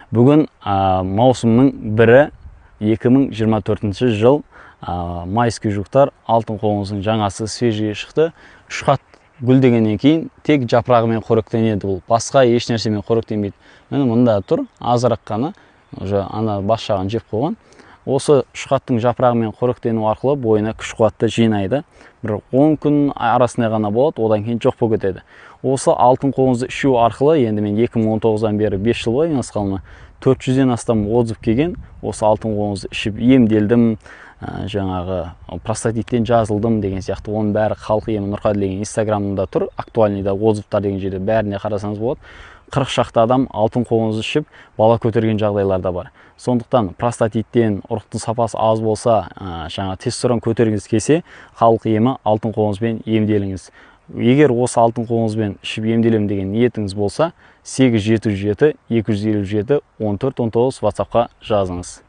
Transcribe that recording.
Бүгін маусымның 1-і 2024 жыл. Майский жуктар алтын қоңыздың жаңасы свежий шықты. 3 қат гүлдегеннен кейін тек жапырағымен қоректенеді. Бұл басқа еш нәрсемен қоректенбейді. Міне мұнда тұр, азырақ қана, уже ана бас жағын жеп қойған. Осы 3 қаттың жапырағымен қоректену арқылы бойына күш қуатты жинайды. Бір 10 күн арасында ғана болады, одан кейін жоқ болып кетеді. Осы алтын қоңызды ішу арқылы, енді мен 2019-дан бері 5 жыл бойы айналысқаныма 400-ден астам отзыв келген. Осы алтын қоңызды ішіп емделдім, жаңағы простатиттен жазылдым деген сияқты. Оның бәрі халық емі Нұрқаділ деген инстаграмында тұр, актуальныйда отзывтар деген жерде бәріне қарасаңыз болады. 40 шақты адам алтын қоңызды ішіп бала көтерген жағдайларда бар. Сондықтан простатиттен ұрықтың сапасы аз болса, жаңа тестостерон көтергіңіз келсе, халық емі алтын қоңызбен емделіңіз. Егер осы алтын қоңызбен ішіп емделем деген ниетіңіз болса, 877 257 14 19 WhatsApp-қа жазыңыз.